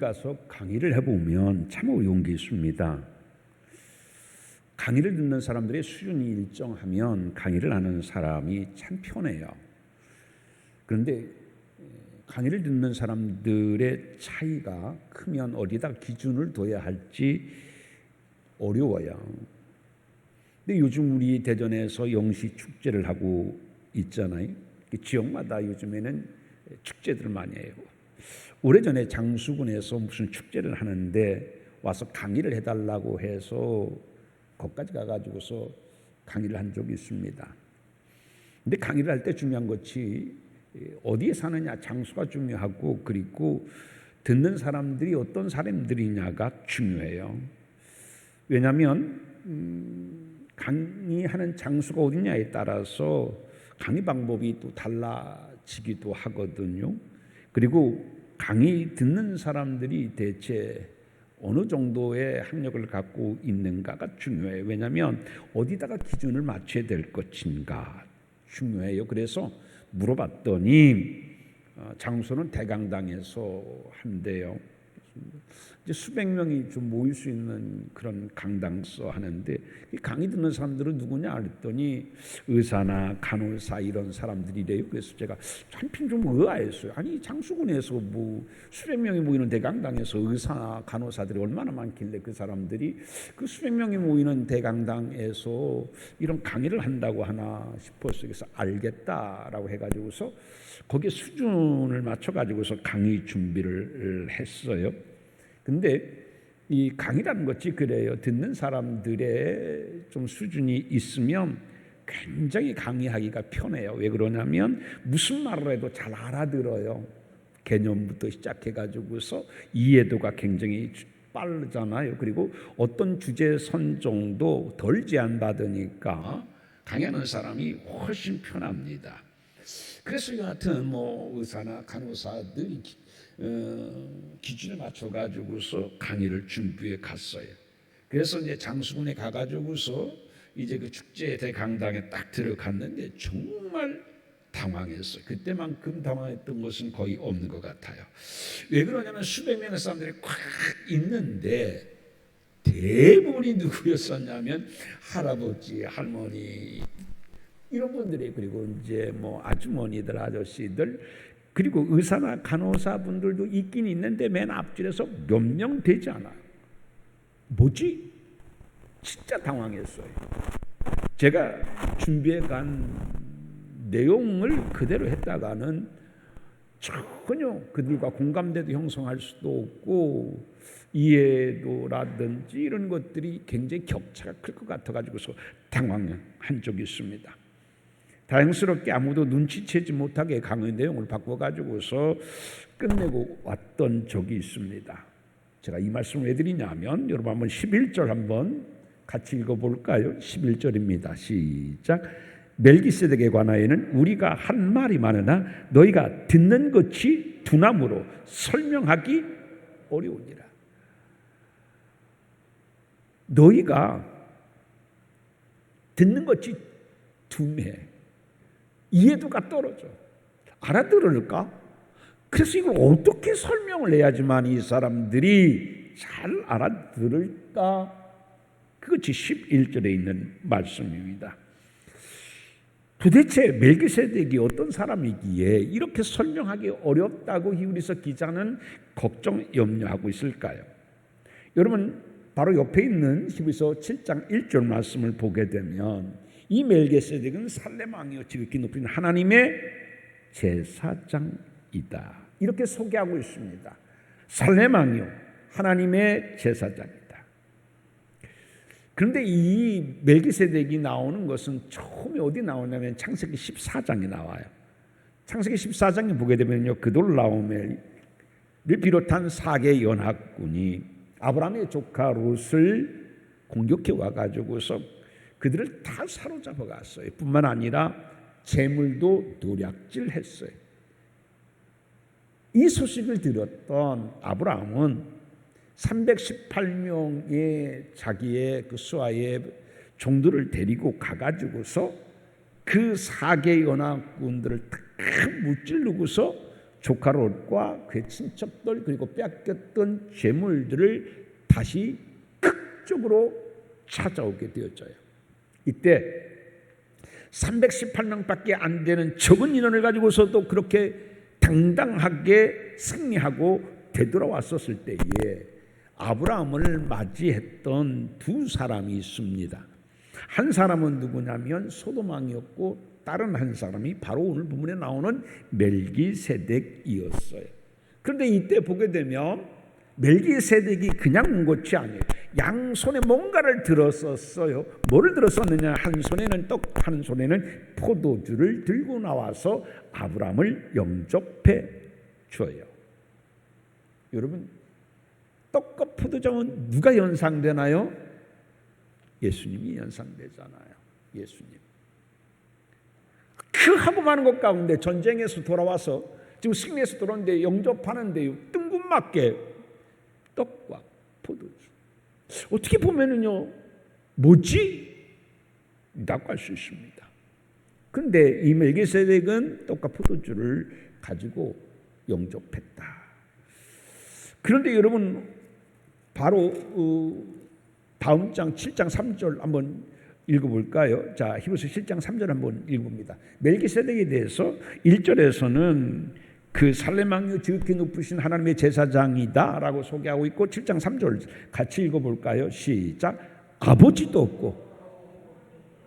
가서 강의를 해보면 참 어려운 게 있습니다. 강의를 듣는 사람들의 수준이 일정하면 강의를 하는 사람이 참 편해요. 그런데 강의를 듣는 사람들의 차이가 크면 어디다 기준을 둬야 할지 어려워요. 근데 요즘 우리 대전에서 영시 축제를 하고 있잖아요. 지역마다 요즘에는 축제들을 많이 해요. 오래전에 장수군에서 무슨 축제를 하는데 와서 강의를 해달라고 해서 거기까지 가가지고서 강의를 한 적이 있습니다. 근데 강의를 할 때 중요한 것이 어디에 사느냐, 장소가 중요하고, 그리고 듣는 사람들이 어떤 사람들이냐가 중요해요. 왜냐하면 강의하는 장소가 어디냐에 따라서 강의 방법이 또 달라지기도 하거든요. 그리고 강의 듣는 사람들이 대체 어느 정도의 학력을 갖고 있는가가 중요해요. 왜냐하면 어디다가 기준을 맞춰야 될 것인가 중요해요. 그래서 물어봤더니 장소는 대강당에서 한대요. 이제 수백 명이 좀 모일 수 있는 그런 강당서 하는데, 이 강의 듣는 사람들은 누구냐 그랬더니 의사나 간호사 이런 사람들이래요. 그래서 제가 한편 좀 의아했어요. 아니 장수군에서 뭐 수백 명이 모이는 대강당에서 의사나 간호사들이 얼마나 많길래 그 사람들이 그 수백 명이 모이는 대강당에서 이런 강의를 한다고 하나 싶었어요. 그래서 알겠다라고 해가지고서 거기에 수준을 맞춰가지고서 강의 준비를 했어요. 근데 이 강의라는 것이 그래요. 듣는 사람들의 좀 수준이 있으면 굉장히 강의하기가 편해요. 왜 그러냐면 무슨 말을 해도 잘 알아들어요. 개념부터 시작해가지고서 이해도가 굉장히 빠르잖아요. 그리고 어떤 주제 선정도 덜 제한받으니까 강의하는 사람이 훨씬 편합니다. 그래서 여하튼 뭐 의사나 간호사들이 기준에 맞춰가지고서 강의를 준비해 갔어요. 그래서 이제 장수군에 가가지고서 이제 그 축제 대강당에 딱 들어갔는데 정말 당황했어요. 그때만큼 당황했던 것은 거의 없는 것 같아요. 왜 그러냐면 수백 명의 사람들이 꽉 있는데 대부분이 누구였었냐면 할아버지, 할머니 이런 분들이, 그리고 이제 뭐 아주머니들, 아저씨들, 그리고 의사나 간호사 분들도 있긴 있는데 맨 앞줄에서 몇 명 되지 않아요. 뭐지? 진짜 당황했어요. 제가 준비해 간 내용을 그대로 했다가는 전혀 그들과 공감대도 형성할 수도 없고 이해도라든지 이런 것들이 굉장히 격차가 클 것 같아가지고서 당황한 적이 있습니다. 다행스럽게 아무도 눈치채지 못하게 강의 내용을 바꿔가지고서 끝내고 왔던 적이 있습니다. 제가 이 말씀을 왜 드리냐면 여러분 한번 11절 한번 같이 읽어볼까요? 11절입니다. 시작. 멜기세덱에 관하여는 우리가 한 말이 많으나 너희가 듣는 것이 둔함으로 설명하기 어려우니라. 너희가 듣는 것이 둔해. 이해도가 떨어져. 알아들을까? 그래서 이걸 어떻게 설명을 해야지만 이 사람들이 잘 알아들을까? 그것이 11절에 있는 말씀입니다. 도대체 멜기세덱이 어떤 사람이기에 이렇게 설명하기 어렵다고 히브리서 기자는 걱정, 염려하고 있을까요? 여러분 바로 옆에 있는 히브리서 7장 1절 말씀을 보게 되면 이 멜기세덱은 살렘 왕이요 지극히 높은 하나님의 제사장이다. 이렇게 소개하고 있습니다. 살렘 왕이요 하나님의 제사장이다. 그런데 이 멜기세덱이 나오는 것은 처음에 어디 나오냐면 창세기 14장에 나와요. 창세기 14장에 보게 되면요, 그돌라오멜을 비롯한 4개 연합군이 아브라함의 조카 롯을 공격해 와가지고서 그들을 다 사로잡아 갔어요. 뿐만 아니라 재물도 도략질했어요. 이 소식을 들었던 아브라함은 318명의 자기의 그 수하의 종들을 데리고 가가지고서 그 4개 연합군들을 다 무찌르고서 조카 롯과 그의 친척들 그리고 빼앗겼던 재물들을 다시 극적으로 찾아오게 되었어요. 이때 318명밖에 안 되는 적은 인원을 가지고서도 그렇게 당당하게 승리하고 되돌아왔었을 때에 아브라함을 맞이했던 두 사람이 있습니다. 한 사람은 누구냐면 소돔 왕이었고 다른 한 사람이 바로 오늘 본문에 나오는 멜기세덱이었어요. 그런데 이때 보게 되면 멜기세덱이 그냥 온 것이 아니에요. 양손에 뭔가를 들었었어요. 뭐를 들었었느냐? 한 손에는 떡, 한 손에는 포도주를 들고 나와서 아브라함을 영접해 줘요. 여러분, 떡과 포도주는 누가 연상되나요? 예수님이 연상되잖아요. 예수님. 그 하고 많은 것 가운데 전쟁에서 돌아와서 지금 승리해서 돌아오는데 영접하는데요, 뜬금맞게 떡과 포도주. 어떻게 보면은요, 뭐지? 라고 할 수 있습니다. 그런데 이 멜기세덱은 떡과 포도주를 가지고 영접했다. 그런데 여러분, 바로 다음 장 7장 3절 한번 읽어볼까요? 자, 히브리서 7장 3절 한번 읽어봅니다. 멜기세덱에 대해서 1절에서는 그 살렘 왕이 지극히 높으신 하나님의 제사장이다 라고 소개하고 있고, 7장 3절 같이 읽어볼까요? 시작. 아버지도 없고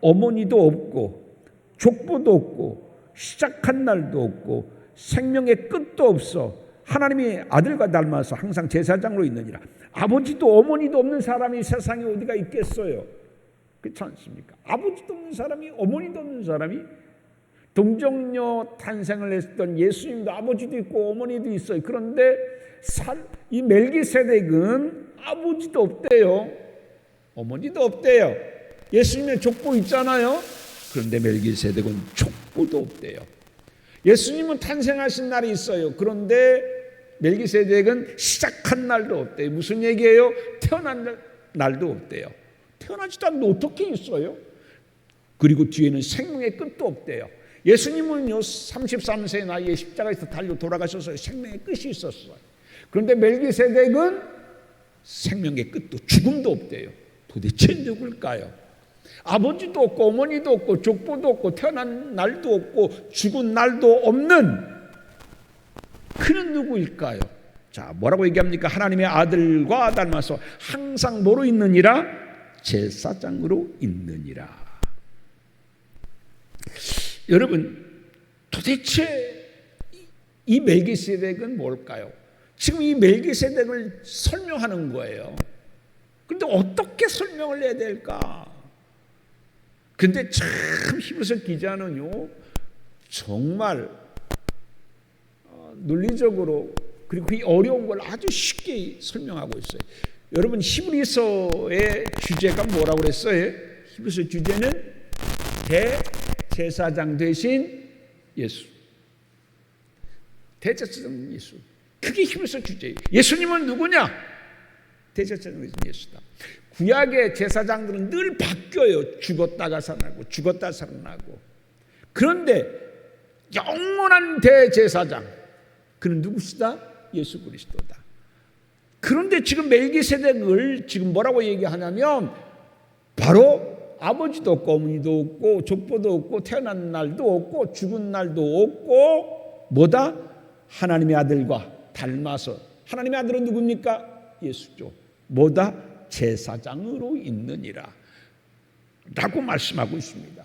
어머니도 없고 족보도 없고 시작한 날도 없고 생명의 끝도 없어 하나님의 아들과 닮아서 항상 제사장으로 있느니라. 아버지도 어머니도 없는 사람이 세상에 어디가 있겠어요? 그렇지 않습니까? 아버지도 없는 사람이, 어머니도 없는 사람이, 동정녀 탄생을 했던 예수님도 아버지도 있고 어머니도 있어요. 그런데 이 멜기세덱은 아버지도 없대요. 어머니도 없대요. 예수님의 족보 있잖아요. 그런데 멜기세덱은 족보도 없대요. 예수님은 탄생하신 날이 있어요. 그런데 멜기세덱은 시작한 날도 없대요. 무슨 얘기예요? 태어난 날도 없대요. 태어나지도 않는데 어떻게 있어요? 그리고 뒤에는 생명의 끝도 없대요. 예수님은요 33세 나이에 십자가에서 달려 돌아가셔서 생명의 끝이 있었어요. 그런데 멜기세덱은 생명의 끝도 죽음도 없대요. 도대체 누굴까요? 아버지도 없고 어머니도 없고 족보도 없고 태어난 날도 없고 죽은 날도 없는 그는 누구일까요? 자, 뭐라고 얘기합니까? 하나님의 아들과 닮아서 항상 뭐로 있느니라? 제사장으로 있느니라. 여러분, 도대체 이 멜기세덱은 뭘까요? 지금 이 멜기세덱을 설명하는 거예요. 그런데 어떻게 설명을 해야 될까? 근데 참 히브리서 기자는요 정말 논리적으로 그리고 그 어려운 걸 아주 쉽게 설명하고 있어요. 여러분, 히브리서의 주제가 뭐라고 그랬어요? 히브리서 주제는 대제사장 되신 예수. 대제사장 예수. 그게 히브리서 주제예요. 예수님은 누구냐? 대제사장 되신 예수다. 구약의 제사장들은 늘 바뀌어요. 죽었다가 살아나고 죽었다 살아나고. 그런데 영원한 대제사장, 그는 누구시다? 예수 그리스도다. 그런데 지금 멜기세덱을 지금 뭐라고 얘기하냐면 바로 아버지도 없고 어머니도 없고 족보도 없고 태어난 날도 없고 죽은 날도 없고 뭐다? 하나님의 아들과 닮아서. 하나님의 아들은 누굽니까? 예수죠. 뭐다? 제사장으로 있느니라 라고 말씀하고 있습니다.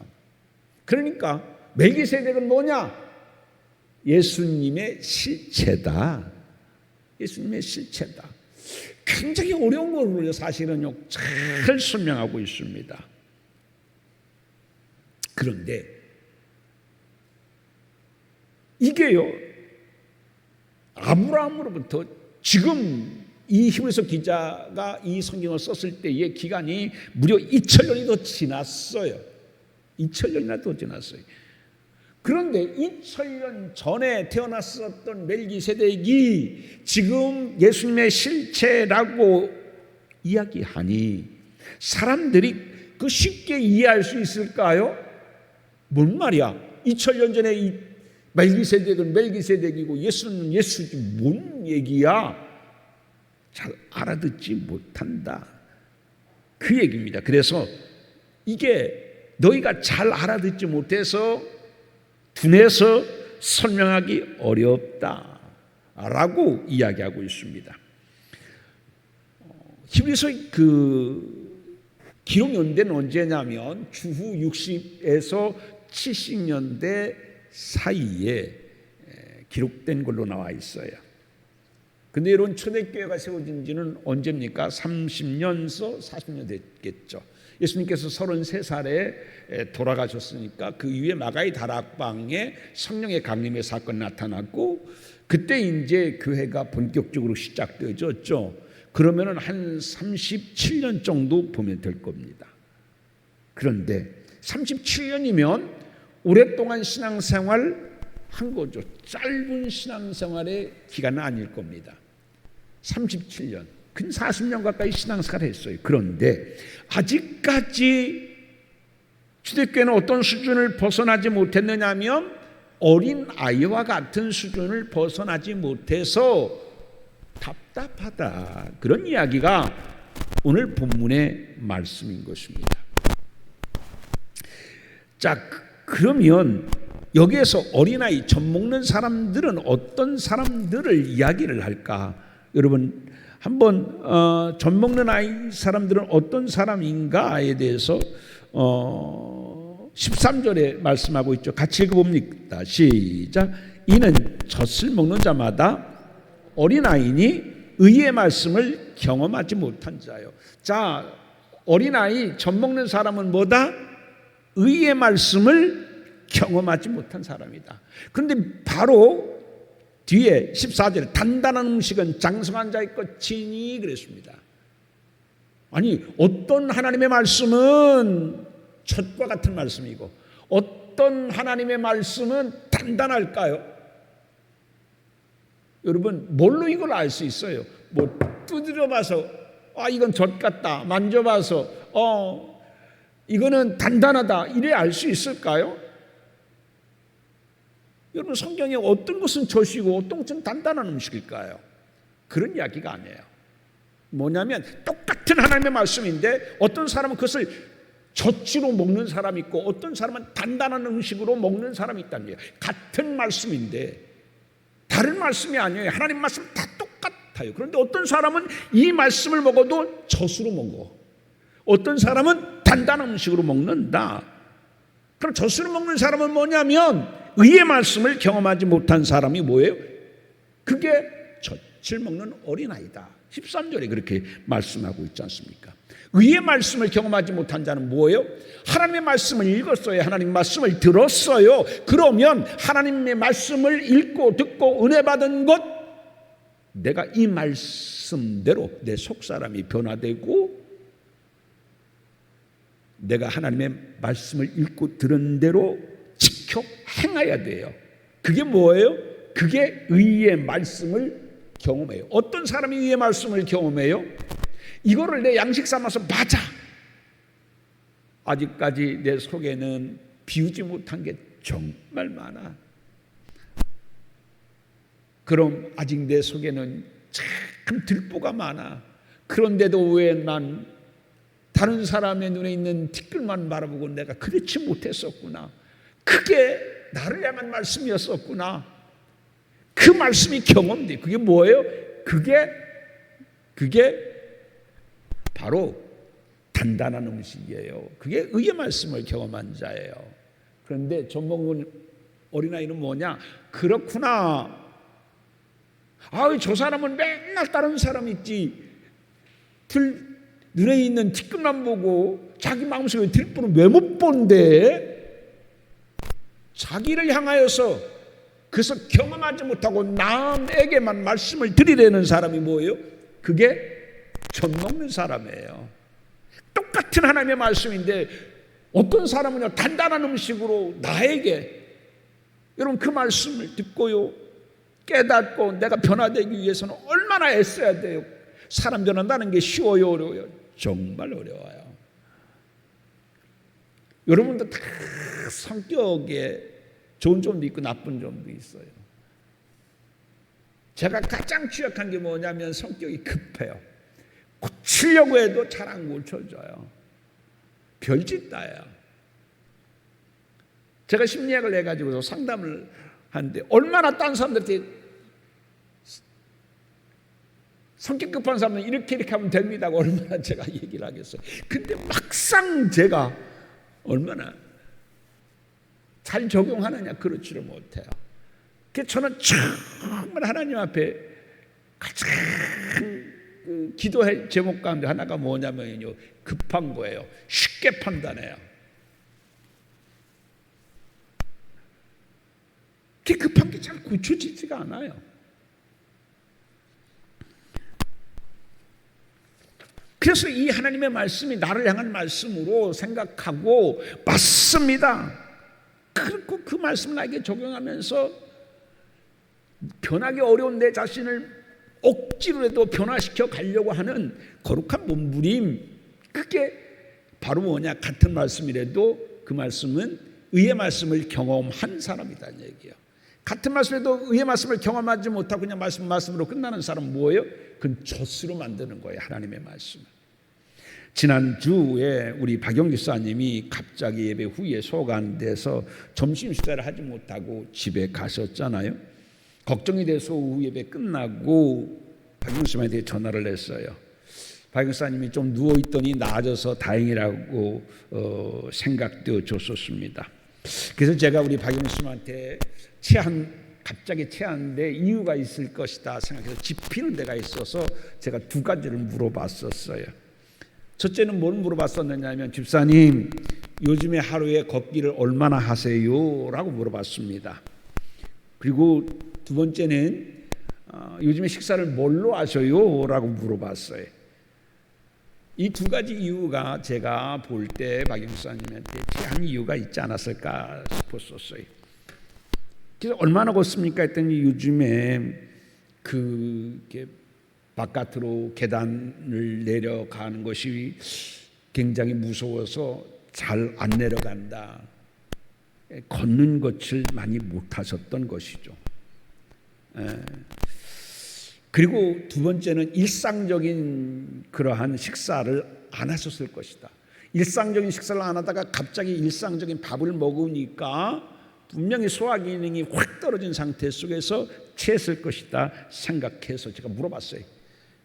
그러니까 멜기세덱은 뭐냐? 예수님의 실체다. 예수님의 실체다. 굉장히 어려운 거를 사실은요 잘 설명하고 있습니다. 그런데 이게요 아브라함으로부터 지금 이 히브리서 기자가 이 성경을 썼을 때의 기간이 무려 2000년이 더 지났어요. 2000년이나 더 지났어요. 그런데 2000년 전에 태어났었던 멜기세덱이 지금 예수님의 실체라고 이야기하니 사람들이 그 쉽게 이해할 수 있을까요? 뭔 말이야? 2000년 전에 이 멜기세덱은 멜기세덱이고 예수는 예수지 뭔 얘기야? 잘 알아듣지 못한다. 그 얘기입니다. 그래서 이게 너희가 잘 알아듣지 못해서 둔해서 설명하기 어렵다라고 이야기하고 있습니다. 히브리서 기록 연대는 언제냐면 주후 60에서 70년대 사이에 기록된 걸로 나와 있어요. 근데 이런 초대교회가 세워진 지는 언제입니까? 30년서 40년 됐겠죠. 예수님께서 33살에 돌아가셨으니까 그 이후에 마가의 다락방에 성령의 강림의 사건 나타났고 그때 이제 교회가 본격적으로 시작되어졌죠. 그러면은 한 37년 정도 보면 될 겁니다. 그런데 37년이면 오랫동안 신앙생활 한 거죠. 짧은 신앙생활의 기간은 아닐 겁니다. 37년, 근 40년 가까이 신앙생활을 했어요. 그런데 아직까지 초대교회는 어떤 수준을 벗어나지 못했느냐면 어린 아이와 같은 수준을 벗어나지 못해서 답답하다. 그런 이야기가 오늘 본문의 말씀인 것입니다. 자, 그러면 여기에서 어린아이, 젖 먹는 사람들은 어떤 사람들을 이야기를 할까? 여러분 한번 젖 먹는 아이 사람들은 어떤 사람인가에 대해서 13절에 말씀하고 있죠. 같이 읽어봅니다. 시작. 이는 젖을 먹는 자마다 어린아이니 의의 말씀을 경험하지 못한 자요. 자, 어린아이, 젖 먹는 사람은 뭐다? 의의 말씀을 경험하지 못한 사람이다. 그런데 바로 뒤에 14절에 단단한 음식은 장성한 자의 것이니 그랬습니다. 아니, 어떤 하나님의 말씀은 젖과 같은 말씀이고 어떤 하나님의 말씀은 단단할까요? 여러분 뭘로 이걸 알 수 있어요? 뭐 두드려 봐서 이건 젖 같다, 만져봐서 이거는 단단하다 이래 알 수 있을까요? 여러분 성경에 어떤 것은 젖이고 어떤 것은 단단한 음식일까요? 그런 이야기가 아니에요. 뭐냐면 똑같은 하나님의 말씀인데 어떤 사람은 그것을 젖으로 먹는 사람이 있고 어떤 사람은 단단한 음식으로 먹는 사람이 있다는 거예요. 같은 말씀인데 다른 말씀이 아니에요. 하나님 말씀 다 똑같아요. 그런데 어떤 사람은 이 말씀을 먹어도 젖으로 먹어. 어떤 사람은 단단한 음식으로 먹는다. 그럼 젖으로 먹는 사람은 뭐냐면 의의 말씀을 경험하지 못한 사람이 뭐예요? 그게 젖을 먹는 어린아이다. 13절에 그렇게 말씀하고 있지 않습니까? 의의 말씀을 경험하지 못한 자는 뭐예요? 하나님의 말씀을 읽었어요. 하나님의 말씀을 들었어요. 그러면 하나님의 말씀을 읽고 듣고 은혜 받은 것, 내가 이 말씀대로 내 속사람이 변화되고 내가 하나님의 말씀을 읽고 들은 대로 지켜 행해야 돼요. 그게 뭐예요? 그게 의의 말씀을 경험해요. 어떤 사람이 의의 말씀을 경험해요? 이거를 내 양식 삼아서 맞아. 아직까지 내 속에는 비우지 못한 게 정말 많아. 그럼 아직 내 속에는 참 들보가 많아. 그런데도 왜 난 다른 사람의 눈에 있는 티끌만 바라보고 내가 그렇지 못했었구나. 그게 나를 향한 말씀이었었구나. 그 말씀이 경험돼. 그게 뭐예요? 그게 바로 단단한 음식이에요. 그게 의의 말씀을 경험한 자예요. 그런데 젖 먹은 어린아이는 뭐냐? 그렇구나. 저 사람은 맨날 다른 사람 있지. 눈에 있는 티끌만 보고 자기 마음속에 들보는 왜 못 본대? 자기를 향하여서 그래서 경험하지 못하고 남에게만 말씀을 드리려는 사람이 뭐예요? 그게 젖 먹는 사람이에요. 똑같은 하나님의 말씀인데 어떤 사람은요 단단한 음식으로 나에게 여러분 그 말씀을 듣고요 깨닫고 내가 변화되기 위해서는 얼마나 애써야 돼요. 사람 변한다는 게 쉬워요, 어려워요? 정말 어려워요. 여러분도 다 성격에 좋은 점도 있고 나쁜 점도 있어요. 제가 가장 취약한 게 뭐냐면 성격이 급해요. 고치려고 해도 잘 안 고쳐져요. 별짓 다예요. 제가 심리학을 해가지고 상담을 하는데 얼마나 딴 사람들한테 성격 급한 사람은 이렇게 하면 됩니다고 얼마나 제가 얘기를 하겠어요. 근데 막상 제가 얼마나 잘 적용하느냐 그렇지를 못해요. 그래서 저는 정말 하나님 앞에 가장 기도할 제목 가운데 하나가 뭐냐면요, 급한 거예요. 쉽게 판단해요. 그 급한 게 잘 고쳐지지가 않아요. 그래서 이 하나님의 말씀이 나를 향한 말씀으로 생각하고 맞습니다. 그리고 그 말씀을 나에게 적용하면서 변하기 어려운 내 자신을 억지로라도 변화시켜 가려고 하는 거룩한 몸부림, 그게 바로 뭐냐, 같은 말씀이라도 그 말씀은 의의 말씀을 경험한 사람이라는 얘기예요. 같은 말씀에도 의의 말씀을 경험하지 못하고 그냥 말씀으로 끝나는 사람은 뭐예요? 그건 젖으로 만드는 거예요, 하나님의 말씀을. 지난주에 우리 박영기 사님이 갑자기 예배 후에 소강돼서 점심 식사를 하지 못하고 집에 가셨잖아요. 걱정이 돼서 오후 예배 끝나고 박영기 사님한테 전화를 했어요. 박영기 사님이 좀 누워있더니 나아져서 다행이라고 생각되어 줬었습니다. 그래서 제가 우리 박영기 사님한테 갑자기 체하는데 이유가 있을 것이다 생각해서 짚히는 데가 있어서 제가 두 가지를 물어봤었어요. 첫째는 뭘 물어봤었느냐 하면, 집사님 요즘에 하루에 걷기를 얼마나 하세요? 라고 물어봤습니다. 그리고 두 번째는 요즘에 식사를 뭘로 하셔요? 라고 물어봤어요. 이 두 가지 이유가 제가 볼 때 박영수님한테 체한 이유가 있지 않았을까 싶었었어요. 그래서 얼마나 걷습니까? 했더니 요즘에 바깥으로 계단을 내려가는 것이 굉장히 무서워서 잘 안 내려간다. 걷는 것을 많이 못하셨던 것이죠. 그리고 두 번째는 일상적인 그러한 식사를 안 하셨을 것이다. 일상적인 식사를 안 하다가 갑자기 일상적인 밥을 먹으니까 분명히 소화 기능이 확 떨어진 상태 속에서 체했을 것이다 생각해서 제가 물어봤어요.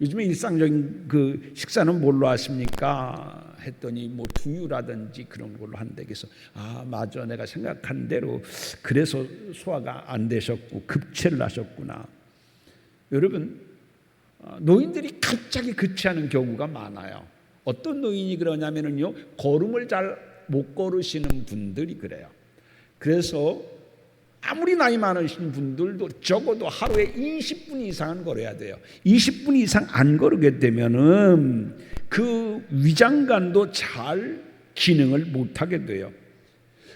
요즘에 일상적인 그 식사는 뭘로 하십니까? 했더니 뭐 두유라든지 그런 걸로 한대. 그래서 맞아, 내가 생각한 대로 그래서 소화가 안 되셨고 급체를 하셨구나. 여러분, 노인들이 갑자기 급체하는 경우가 많아요. 어떤 노인이 그러냐면요, 걸음을 잘 못 걸으시는 분들이 그래요. 그래서 아무리 나이 많으신 분들도 적어도 하루에 20분 이상은 걸어야 돼요. 20분 이상 안 걸으게 되면은 그 위장관도 잘 기능을 못하게 돼요.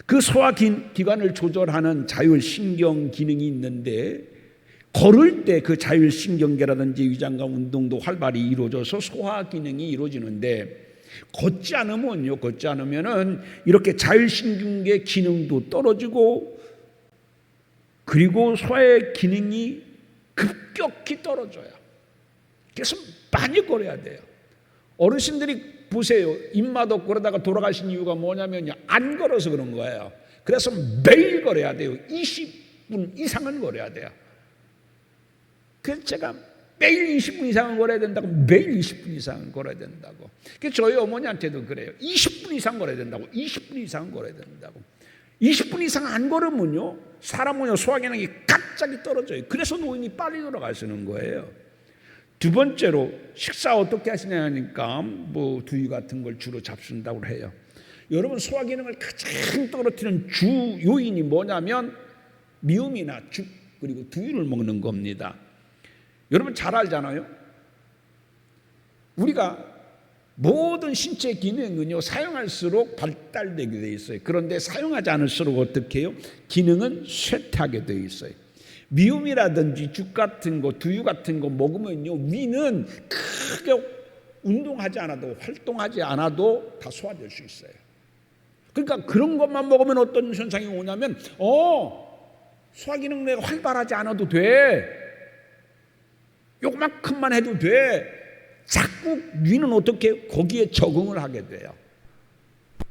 그 소화기관을 조절하는 자율신경 기능이 있는데, 걸을 때 그 자율신경계라든지 위장관 운동도 활발히 이루어져서 소화 기능이 이루어지는데, 걷지 않으면은 이렇게 자율신경계 기능도 떨어지고, 그리고 소화의 기능이 급격히 떨어져요. 그래서 많이 걸어야 돼요. 어르신들이 보세요. 입맛 없고 그러다가 돌아가신 이유가 뭐냐면요, 안 걸어서 그런 거예요. 그래서 매일 걸어야 돼요. 20분 이상은 걸어야 돼요. 그래서 제가 매일 20분 이상은 걸어야 된다고, 매일 20분 이상은 걸어야 된다고. 그래서 저희 어머니한테도 그래요. 20분 이상 걸어야 된다고, 20분 이상 걸어야 된다고. 20분 이상 안 걸으면요, 사람은요 소화기능이 갑자기 떨어져요. 그래서 노인이 빨리 돌아가시는 거예요. 두 번째로 식사 어떻게 하시냐 하니까 뭐 두유 같은 걸 주로 잡순다고 해요. 여러분, 소화기능을 가장 떨어뜨리는 주 요인이 뭐냐면 미음이나 죽 그리고 두유를 먹는 겁니다. 여러분 잘 알잖아요. 우리가 모든 신체 기능은요 사용할수록 발달되게 되어 있어요. 그런데 사용하지 않을수록 어떻게 해요? 기능은 쇠퇴하게 되어 있어요. 미음이라든지 죽 같은 거, 두유 같은 거 먹으면요, 위는 크게 운동하지 않아도, 활동하지 않아도 다 소화될 수 있어요. 그러니까 그런 것만 먹으면 어떤 현상이 오냐면 소화기능 내가 활발하지 않아도 돼. 요만큼만 해도 돼. 자꾸 뇌는 어떻게 거기에 적응을 하게 돼요.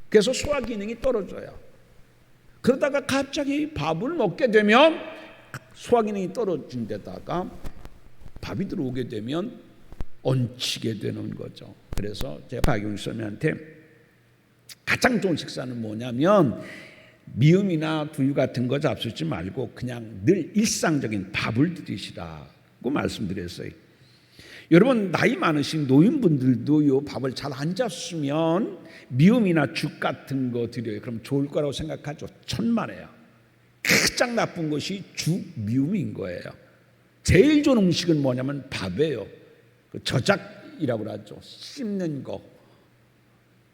그래서 소화기능이 떨어져요. 그러다가 갑자기 밥을 먹게 되면 소화기능이 떨어진 데다가 밥이 들어오게 되면 얹히게 되는 거죠. 그래서 제가 박용선님한테 가장 좋은 식사는 뭐냐면 미음이나 두유 같은 거 잡수지 말고 그냥 늘 일상적인 밥을 드시라고 말씀드렸어요. 여러분 나이 많으신 노인분들도 요 밥을 잘 안 잡수면 미음이나 죽 같은 거 드려요. 그럼 좋을 거라고 생각하죠. 천만에요. 가장 나쁜 것이 죽, 미음인 거예요. 제일 좋은 음식은 뭐냐면 밥이에요. 저작이라고 하죠. 씹는 거.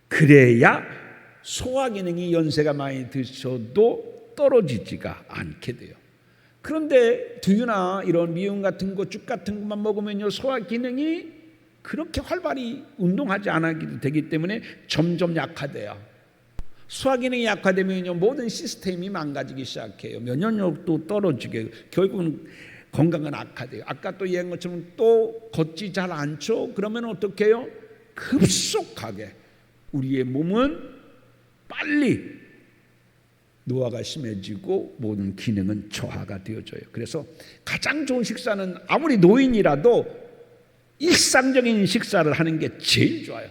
그래야 소화기능이 연세가 많이 드셔도 떨어지지가 않게 돼요. 그런데 두유나 이런 미음 같은 거, 죽 같은 것만 먹으면요 소화기능이 그렇게 활발히 운동하지 않아도 되기 때문에 점점 약화돼요. 소화기능이 약화되면요 모든 시스템이 망가지기 시작해요. 면역력도 떨어지게 결국은 건강은 악화돼요. 아까 또 얘기한 것처럼 또 걷지 잘 않죠? 그러면 어떻게 해요? 급속하게 우리의 몸은 빨리 노화가 심해지고 모든 기능은 저하가 되어져요. 그래서 가장 좋은 식사는 아무리 노인이라도 일상적인 식사를 하는 게 제일 좋아요.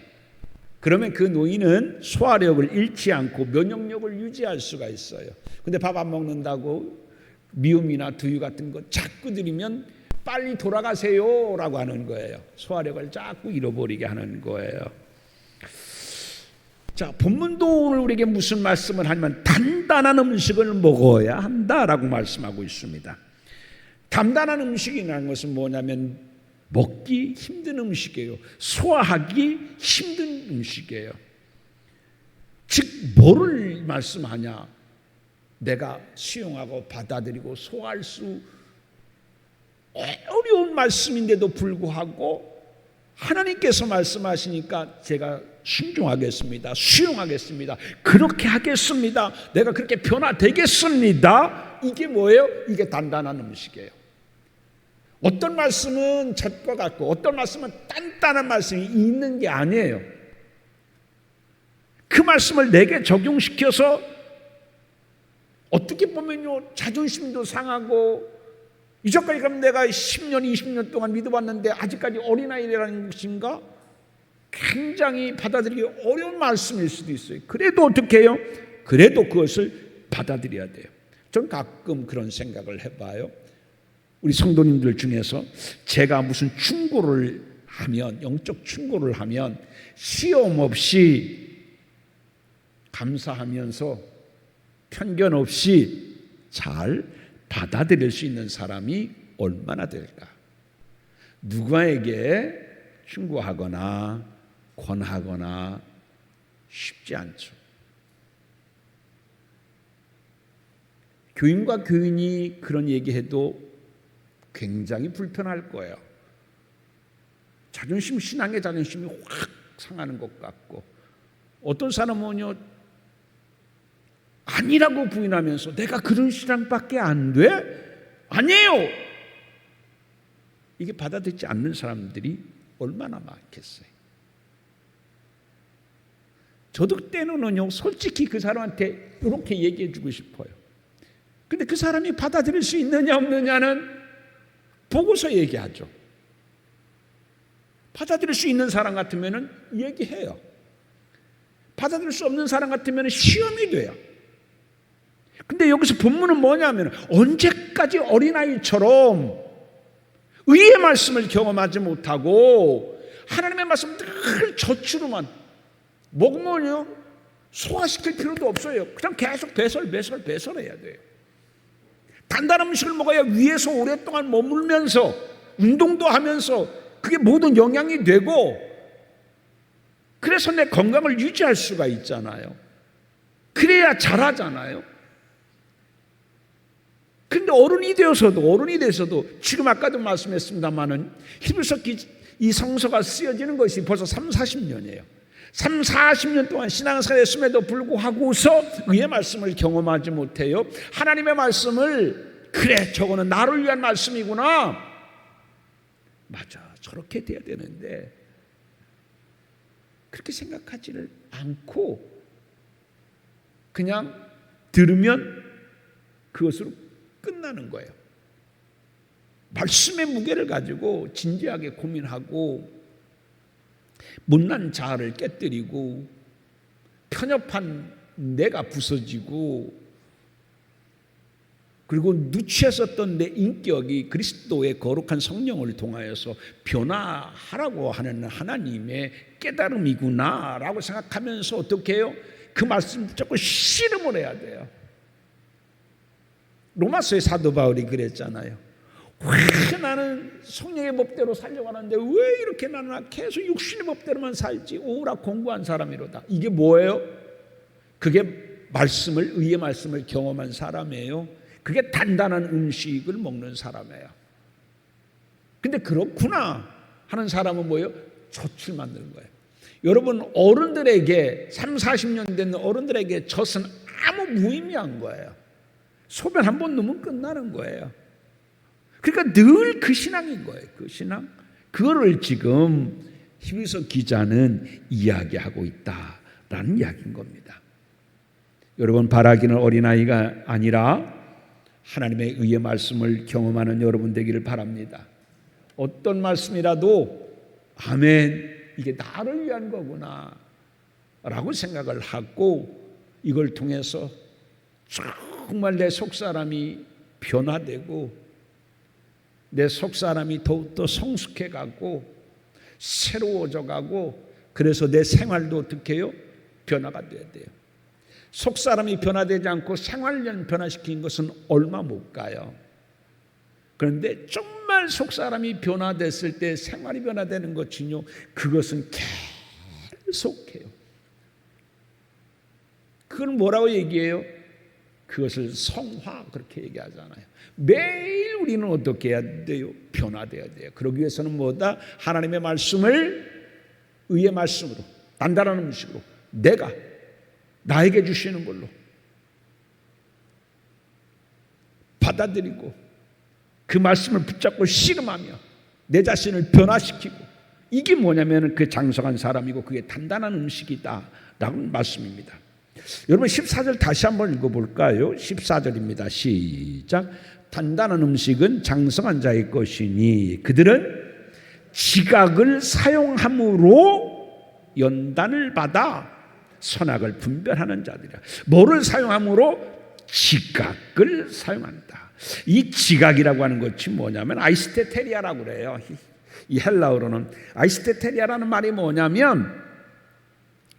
그러면 그 노인은 소화력을 잃지 않고 면역력을 유지할 수가 있어요. 근데 밥 안 먹는다고 미음이나 두유 같은 거 자꾸 드리면 빨리 돌아가세요 라고 하는 거예요. 소화력을 자꾸 잃어버리게 하는 거예요. 자, 본문도 오늘 우리에게 무슨 말씀을 하냐면 단단한 음식을 먹어야 한다라고 말씀하고 있습니다. 단단한 음식이라는 것은 뭐냐면 먹기 힘든 음식이에요. 소화하기 힘든 음식이에요. 즉 뭐를 말씀하냐? 내가 수용하고 받아들이고 소화할 수 어려운 말씀인데도 불구하고 하나님께서 말씀하시니까 제가 순종하겠습니다. 수용하겠습니다. 그렇게 하겠습니다. 내가 그렇게 변화되겠습니다. 이게 뭐예요? 이게 단단한 음식이에요. 어떤 말씀은 젖과 같고 어떤 말씀은 단단한 말씀이 있는 게 아니에요. 그 말씀을 내게 적용시켜서 어떻게 보면요 자존심도 상하고 이전까지 그럼 내가 10년 20년 동안 믿어봤는데 아직까지 어린아이라는 것인가? 굉장히 받아들이기 어려운 말씀일 수도 있어요. 그래도 어떻게 해요? 그래도 그것을 받아들여야 돼요. 전 가끔 그런 생각을 해봐요. 우리 성도님들 중에서 제가 무슨 충고를 하면 영적 충고를 하면 시험 없이 감사하면서 편견 없이 잘 받아들일 수 있는 사람이 얼마나 될까? 누구에게 충고하거나 권하거나 쉽지 않죠. 교인과 교인이 그런 얘기해도 굉장히 불편할 거예요. 자존심, 신앙의 자존심이 확 상하는 것 같고 어떤 사람은요 아니라고 부인하면서 내가 그런 신앙밖에 안 돼? 아니에요. 이게 받아들이지 않는 사람들이 얼마나 많겠어요. 저도 때로는요 솔직히 그 사람한테 이렇게 얘기해 주고 싶어요. 근데 그 사람이 받아들일 수 있느냐 없느냐는 보고서 얘기하죠. 받아들일 수 있는 사람 같으면 얘기해요. 받아들일 수 없는 사람 같으면 시험이 돼요. 근데 여기서 본문은 뭐냐면 언제까지 어린아이처럼 의의 말씀을 경험하지 못하고 하나님의 말씀 늘 젖주로만 먹으면요 소화시킬 필요도 없어요. 그냥 계속 배설해야 돼요. 단단한 음식을 먹어야 위에서 오랫동안 머물면서 운동도 하면서 그게 모든 영향이 되고 그래서 내 건강을 유지할 수가 있잖아요. 그래야 잘하잖아요. 근데 어른이 되어서도 지금 아까도 말씀했습니다마는 히브리서 이 성서가 쓰여지는 것이 벌써 30-40년이에요. 30-40년 동안 신앙생활을 했음에도 불구하고서 의의 말씀을 경험하지 못해요. 하나님의 말씀을 그래, 저거는 나를 위한 말씀이구나. 맞아, 저렇게 돼야 되는데 그렇게 생각하지를 않고 그냥 들으면 그것으로 끝나는 거예요. 말씀의 무게를 가지고 진지하게 고민하고 못난 자아를 깨뜨리고 편협한 내가 부서지고 그리고 누추했었던 내 인격이 그리스도의 거룩한 성령을 통하여서 변화하라고 하는 하나님의 깨달음이구나라고 생각하면서 어떻게 해요? 그 말씀 붙잡고 씨름을 해야 돼요. 로마서의 사도 바울이 그랬잖아요. 왜 나는 성령의 법대로 살려고 하는데 왜 이렇게 나는 계속 육신의 법대로만 살지? 오라 공부한 사람이로다. 이게 뭐예요? 그게 말씀을, 의의 말씀을 경험한 사람이에요. 그게 단단한 음식을 먹는 사람이에요. 근데 그렇구나 하는 사람은 뭐예요? 젖을 만드는 거예요. 여러분, 어른들에게 30-40년 된 어른들에게 젖은 아무 무의미한 거예요. 소변 한 번 넣으면 끝나는 거예요. 그러니까 늘 그 신앙인 거예요. 그 신앙. 그거를 지금 히브리서 기자는 이야기하고 있다라는 이야기인 겁니다. 여러분, 바라기는 어린아이가 아니라 하나님의 의의 말씀을 경험하는 여러분 되기를 바랍니다. 어떤 말씀이라도 아멘, 이게 나를 위한 거구나 라고 생각을 하고 이걸 통해서 정말 내 속사람이 변화되고 내 속사람이 더욱더 성숙해 가고 새로워져 가고 그래서 내 생활도 어떻게 해요? 변화가 돼야 돼요. 속사람이 변화되지 않고 생활을 변화시킨 것은 얼마 못 가요. 그런데 정말 속사람이 변화됐을 때 생활이 변화되는 것은요, 그것은 계속해요. 그건 뭐라고 얘기해요? 그것을 성화 그렇게 얘기하잖아요. 매일 우리는 어떻게 해야 돼요? 변화돼야 돼요. 그러기 위해서는 뭐다? 하나님의 말씀을 의의 말씀으로 단단한 음식으로 내가 나에게 주시는 걸로 받아들이고 그 말씀을 붙잡고 씨름하며 내 자신을 변화시키고 이게 뭐냐면 그 장성한 사람이고 그게 단단한 음식이다라는 말씀입니다. 여러분 14절 다시 한번 읽어볼까요? 14절입니다. 시작. 단단한 음식은 장성한 자의 것이니 그들은 지각을 사용함으로 연단을 받아 선악을 분별하는 자들이라. 뭐를 사용함으로? 지각을 사용한다. 이 지각이라고 하는 것이 뭐냐면 아이스테테리아라고 그래요. 이 헬라어로는 아이스테테리아라는 말이 뭐냐면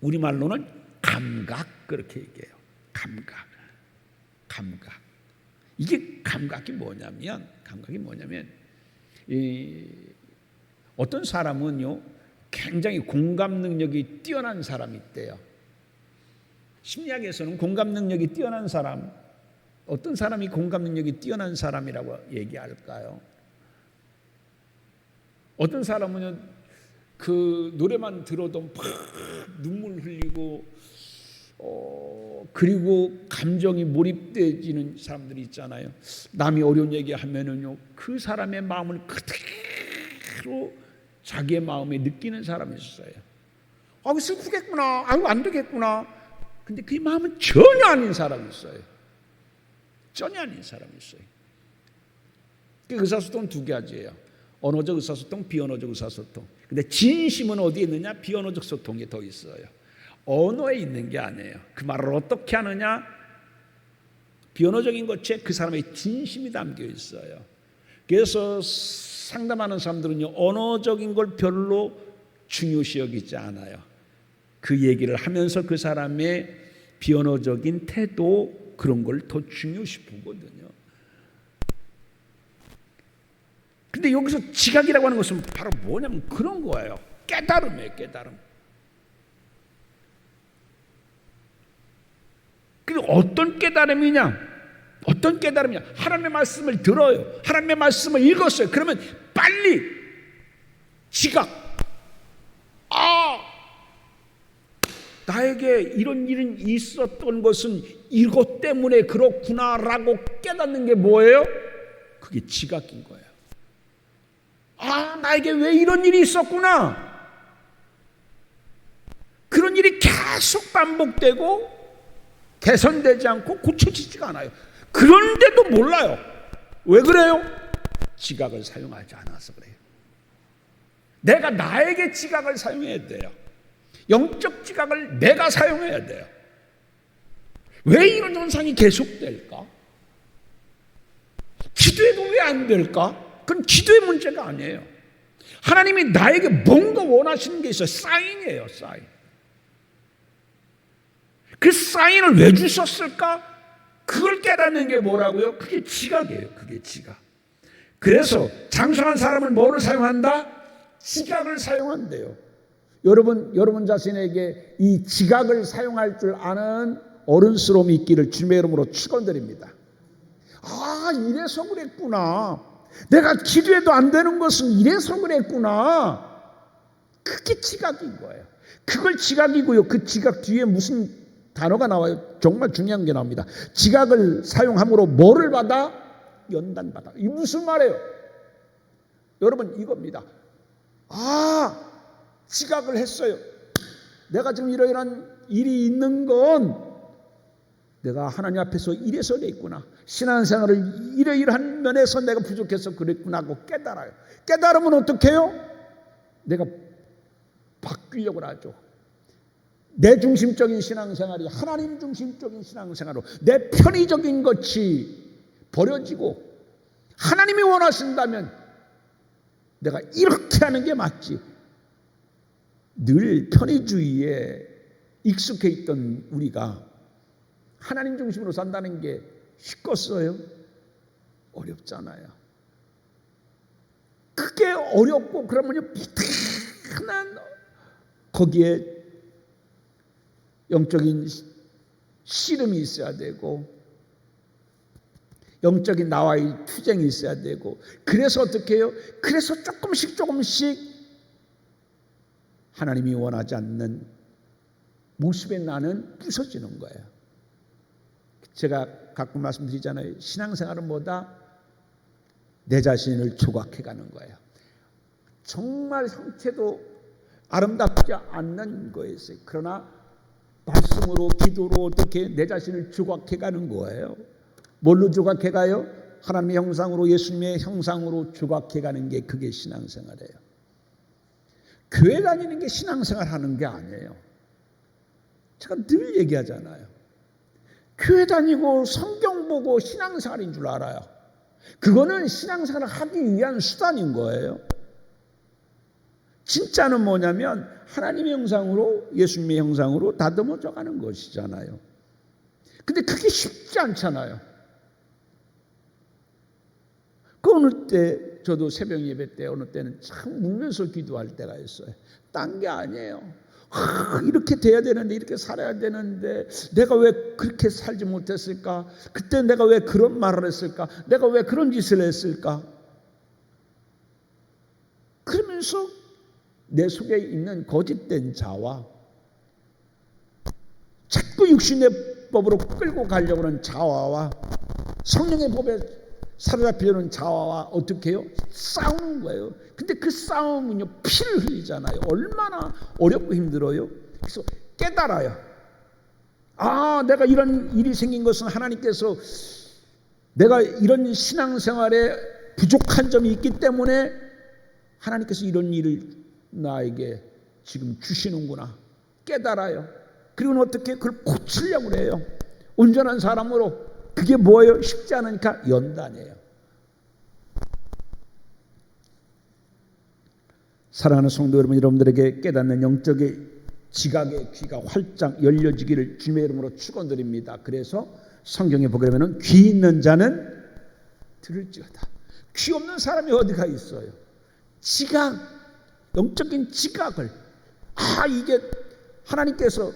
우리말로는 감각 그렇게 얘기해요. 감각. 이게 감각이 뭐냐면 어떤 사람은요 굉장히 공감 능력이 뛰어난 사람이 있대요. 심리학에서는 공감 능력이 뛰어난 사람, 어떤 사람이 공감 능력이 뛰어난 사람이라고 얘기할까요? 어떤 사람은 그 노래만 들어도 막 눈물 흘리고 그리고 감정이 몰입되지는 사람들이 있잖아요. 남이 어려운 얘기하면은요 그 사람의 마음을 그대로 자기의 마음에 느끼는 사람이 있어요. 아, 슬프겠구나. 아유, 안 되겠구나. 근데 그 마음은 전혀 아닌 사람이 있어요. 전혀 아닌 사람이 있어요. 의사소통은 두 가지예요. 언어적 의사소통, 비언어적 의사소통. 근데 진심은 어디에 있느냐? 비언어적 소통에 더 있어요. 언어에 있는 게 아니에요. 그 말을 어떻게 하느냐? 비언어적인 것에 그 사람의 진심이 담겨 있어요. 그래서 상담하는 사람들은요 언어적인 걸 별로 중요시 여기지 않아요. 그 얘기를 하면서 그 사람의 비언어적인 태도 그런 걸 더 중요시 보거든요. 근데 여기서 지각이라고 하는 것은 바로 뭐냐면 그런 거예요. 깨달음이에요. 깨달음. 그리고 어떤 깨달음이냐? 하나님의 말씀을 들어요. 하나님의 말씀을 읽었어요. 그러면 빨리 지각. 나에게 이런 일은 있었던 것은 이것 때문에 그렇구나라고 깨닫는 게 뭐예요? 그게 지각인 거예요. 아, 나에게 왜 이런 일이 있었구나. 그런 일이 계속 반복되고 개선되지 않고 고쳐지지가 않아요. 그런데도 몰라요. 왜 그래요? 지각을 사용하지 않아서 그래요. 내가 나에게 지각을 사용해야 돼요. 영적 지각을 내가 사용해야 돼요. 왜 이런 현상이 계속될까? 기도해도 왜 안 될까? 그건 기도의 문제가 아니에요. 하나님이 나에게 뭔가 원하시는 게 있어요. 사인이에요, 사인. 그 사인을 왜 주셨을까? 그걸 깨닫는 게 뭐라고요? 그게 지각이에요. 그게 지각. 그래서 장성한 사람은 뭐를 사용한다? 지각을 사용한대요. 여러분 자신에게 이 지각을 사용할 줄 아는 어른스러움이 있기를 주님의 이름으로 축원드립니다. 아, 이래서 그랬구나. 내가 기도해도 안 되는 것은 이래서 그랬구나. 그게 지각인 거예요. 그걸 지각이고요. 그 지각 뒤에 무슨 단어가 나와요? 정말 중요한 게 나옵니다. 지각을 사용함으로 뭐를 받아? 연단받아. 이게 무슨 말이에요? 여러분, 이겁니다. 아, 지각을 했어요. 내가 지금 이러이러한 일이 있는 건 내가 하나님 앞에서 이래서 그랬구나. 신앙생활을 이러이러한 면에서 내가 부족해서 그랬구나 하고 깨달아요. 깨달으면 어떻게 해요? 내가 바뀌려고 하죠. 내 중심적인 신앙생활이 하나님 중심적인 신앙생활로 내 편의적인 것이 버려지고 하나님이 원하신다면 내가 이렇게 하는 게 맞지. 늘 편의주의에 익숙해 있던 우리가 하나님 중심으로 산다는 게 쉽겠어요? 어렵잖아요. 그게 어렵고 그러면요, 비탄한 거기에 영적인 씨름이 있어야 되고 영적인 나와의 투쟁이 있어야 되고 그래서 어떻게 해요? 그래서 조금씩 하나님이 원하지 않는 모습의 나는 부서지는 거예요. 제가 가끔 말씀드리잖아요. 신앙생활은 뭐다? 내 자신을 조각해가는 거예요. 정말 형태도 아름답지 않는 거였어요. 그러나 말씀으로 기도로 어떻게 내 자신을 조각해가는 거예요. 뭘로 조각해가요? 하나님의 형상으로 예수님의 형상으로 조각해가는 게 그게 신앙생활이에요. 교회 다니는 게 신앙생활 하는 게 아니에요. 제가 늘 얘기하잖아요. 교회 다니고 성경 보고 신앙생활인 줄 알아요. 그거는 신앙생활을 하기 위한 수단인 거예요. 진짜는 뭐냐면 하나님의 형상으로 예수님의 형상으로 다듬어져 가는 것이잖아요. 근데 그게 쉽지 않잖아요. 그 어느 때 저도 새벽 예배 때 어느 때는 참 울면서 기도할 때가 있어요. 딴 게 아니에요. 이렇게 돼야 되는데 이렇게 살아야 되는데 내가 왜 그렇게 살지 못했을까? 그때 내가 왜 그런 말을 했을까? 내가 왜 그런 짓을 했을까? 그러면서 내 속에 있는 거짓된 자와 자꾸 육신의 법으로 끌고 가려고 하는 자와와 성령의 법에 사로잡히려는 자와와 어떻게 해요? 싸우는 거예요. 근데 그 싸움은요, 피를 흘리잖아요. 얼마나 어렵고 힘들어요. 그래서 깨달아요. 아, 내가 이런 일이 생긴 것은 하나님께서 내가 이런 신앙생활에 부족한 점이 있기 때문에 하나님께서 이런 일을 나에게 지금 주시는구나. 깨달아요. 그리고 어떻게 그걸 고치려고 해요. 온전한 사람으로. 그게 뭐예요? 쉽지 않으니까 연단이에요. 사랑하는 성도 여러분, 여러분들에게 깨닫는 영적의 지각의 귀가 활짝 열려지기를 주님의 이름으로 축원드립니다. 그래서 성경에 보게 되면 귀 있는 자는 들을지어다. 귀 없는 사람이 어디가 있어요? 지각, 영적인 지각을 이게 하나님께서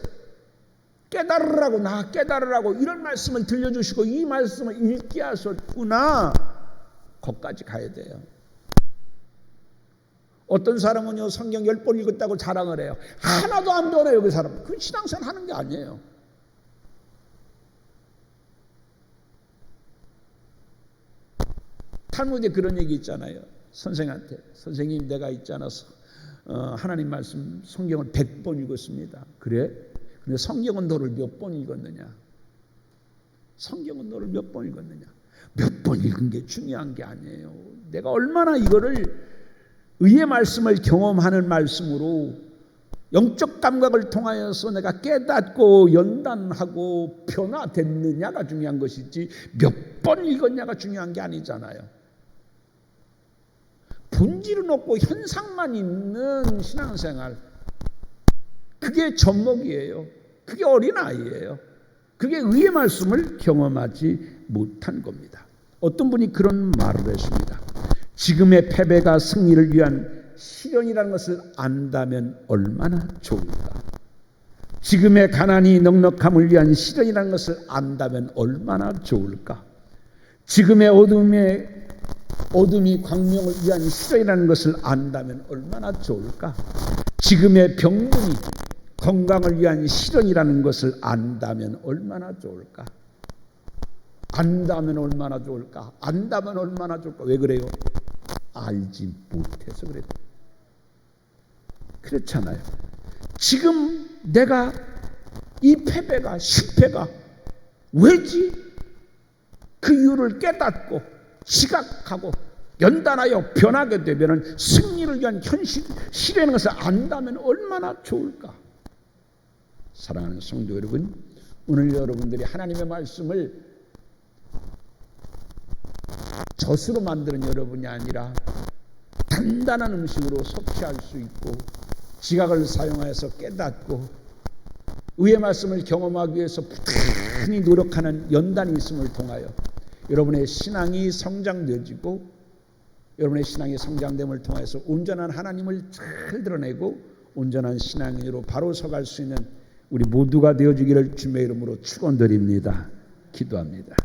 깨달으라고 나 깨달으라고 이런 말씀을 들려주시고 이 말씀을 읽게 하셨구나. 거기까지 가야 돼요. 어떤 사람은요 성경 10번 읽었다고 자랑을 해요. 하나도 안 변해요. 그 사람은. 그건 신앙생활 하는 게 아니에요. 탈무드에 그런 얘기 있잖아요. 선생한테 선생님 내가 있잖아 하나님 말씀 성경을 100번 읽었습니다. 그래? 근데 성경은 너를 몇 번 읽었느냐? 성경은 너를 몇 번 읽었느냐? 몇 번 읽은 게 중요한 게 아니에요. 내가 얼마나 이거를 의의 말씀을 경험하는 말씀으로 영적 감각을 통하여서 내가 깨닫고 연단하고 변화됐느냐가 중요한 것이지 몇 번 읽었냐가 중요한 게 아니잖아요. 본질은 없고 현상만 있는 신앙생활, 그게 젖먹이에요. 그게 어린아이예요. 그게 의의 말씀을 경험하지 못한 겁니다. 어떤 분이 그런 말을 했습니다. 지금의 패배가 승리를 위한 시련이라는 것을 안다면 얼마나 좋을까? 지금의 가난이 넉넉함을 위한 시련이라는 것을 안다면 얼마나 좋을까? 지금의 어둠이 광명을 위한 시련이라는 것을 안다면 얼마나 좋을까? 지금의 병든이 건강을 위한 시련이라는 것을 안다면 얼마나 좋을까? 안다면 얼마나 좋을까? 안다면 얼마나 좋을까? 왜 그래요? 알지 못해서 그래요. 그렇잖아요. 지금 내가 이 패배가 실패가 왜지? 그 이유를 깨닫고 지각하고 연단하여 변하게 되면 승리를 위한 실현하는 것을 안다면 얼마나 좋을까? 사랑하는 성도 여러분, 오늘 여러분들이 하나님의 말씀을 젖으로 만드는 여러분이 아니라 단단한 음식으로 섭취할 수 있고 지각을 사용하여서 깨닫고 의의 말씀을 경험하기 위해서 부단히 노력하는 연단이 있음을 통하여 여러분의 신앙이 성장되어지고 여러분의 신앙이 성장됨을 통해서 온전한 하나님을 잘 드러내고 온전한 신앙인으로 바로 서갈 수 있는 우리 모두가 되어주기를 주님의 이름으로 축원드립니다. 기도합니다.